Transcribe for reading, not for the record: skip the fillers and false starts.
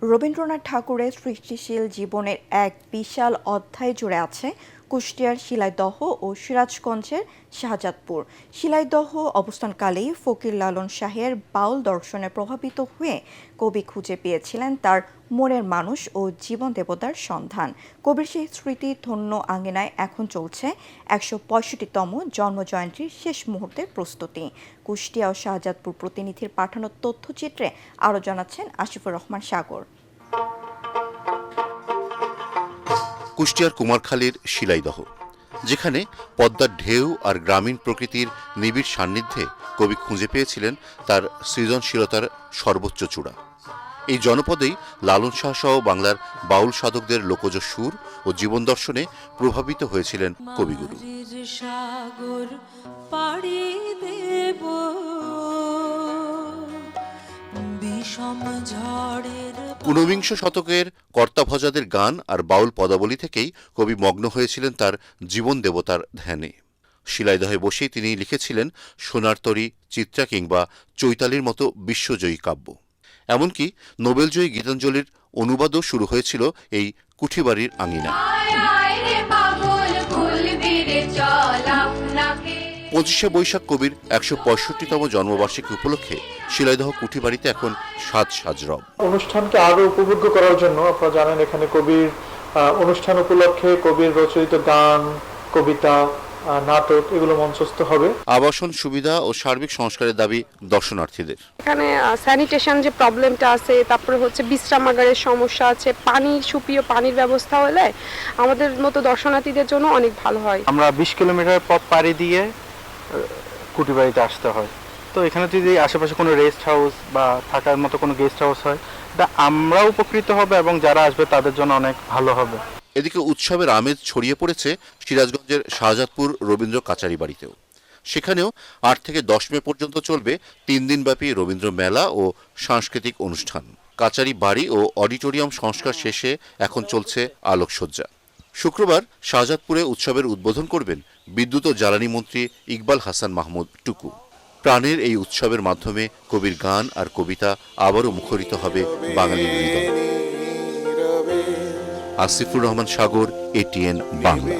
রবীন্দ্রনাথ ঠাকুরের সৃষ্টিশীল জীবনের এক বিশাল অধ্যায় জুড়ে আছে কুষ্টিয়ার শিলাইদহ ও সিরাজগঞ্জের শাহজাদপুর। শিলাইদহ অবস্থানকালেই ফকির লালন শাহের বাউল দর্শনে প্রভাবিত হয়ে কবি খুঁজে পেয়েছিলেন তার মনের মানুষ ও জীবন দেবতার সন্ধান। কবির সেই স্মৃতি ধন্য আঙ্গিনায় এখন চলছে ১৬৫তম জন্মজয়ন্তীর শেষ মুহূর্তের প্রস্তুতি। কুষ্টিয়া ও শাহজাদপুর প্রতিনিধির পাঠানো তথ্যচিত্রে আরও জানাচ্ছেন আসিফুর রহমান সাগর। কুষ্টিয়ার কুমারখালীর শিলাইদহ, যেখানে পদ্মার ঢেউ আর গ্রামীণ প্রকৃতির নিবিড় সান্নিধ্যে কবি খুঁজে পেয়েছিলেন তার সৃজনশীলতার সর্বোচ্চ চূড়া। এই জনপদেই লালন শাহ সহ বাংলার বাউল সাধকদের লোকজ সুর ও জীবন দর্শনে প্রভাবিত হয়েছিলেন কবিগুরু। ঊনবিংশ শতকের কর্তাভজাদের গান আর বাউল পদাবলী থেকেই কবি মগ্ন হয়েছিলেন তার জীবন দেবতার ধ্যানে। শিলাইদহে বসেই তিনি লিখেছিলেন সোনার তরী, চিত্রা কিংবা চৈতালির মতো বিশ্বজয়ী কাব্য। এমনকি নোবেলজয়ী গীতাঞ্জলির অনুবাদও শুরু হয়েছিল এই কুঠিবাড়ির আঙিনায়। ২৫শে বৈশাখ কবির ১৬৫তম জন্মবার্ষিকী উপলক্ষে শিলাইদহ কুঠিবাড়িতে এখন সাজ রব। অনুষ্ঠানকে আরো উপভোগ্য করার জন্য আপনারা জানেন এখানে কবির অনুষ্ঠান উপলক্ষে কবির রচিত গান, কবিতা, নাটক এগুলো মঞ্চস্থ হবে। আবাসন সুবিধা ও সার্বিক সংস্কারের দাবি দর্শনার্থীদের। এখানে স্যানিটেশন যে প্রবলেমটা আছে, তারপরে হচ্ছে বিশ্রামাগারের সমস্যা আছে, পানি সুপেয় পানির ব্যবস্থা হলে আমাদের মতো দর্শনার্থীদের জন্য অনেক ভালো হয়। আমরা ২০ কিলোমিটার পথ পাড়ি দিয়ে কুঠিবাড়িতে আসতে হয়, তো এখানে যদি আশেপাশে কোনো রেস্ট হাউস বা থাকার মতো কোনো গেস্ট হাউস হয়, তা আমরা উপকৃত হবে এবং যারা আসবে তাদের জন্য অনেক ভালো হবে। এদিকে উৎসবের আমেজ ছড়িয়ে পড়েছে সিরাজগঞ্জের শাহজাদপুর রবীন্দ্র কাচারি বাড়িতেও। সেখানেও ৮ থেকে ১০ মে পর্যন্ত চলবে ৩ দিনব্যাপী রবীন্দ্র মেলা ও সাংস্কৃতিক অনুষ্ঠান। কাচারি বাড়ি ও অডিটোরিয়াম সংস্কার শেষে এখন চলছে আলোকসজ্জা। শুক্রবার শাহজাদপুরে উৎসবের উদ্বোধন করবেন বিদ্যুৎ ও জ্বালানি মন্ত্রী ইকবাল হাসান মাহমুদ টুকু। প্রাণের এই উৎসবের মাধ্যমে কবির গান আর কবিতা আবারও মুখরিত হবে বাঙালির হৃদয়। আসিফুর রহমান সাগর, ATN বাংলা।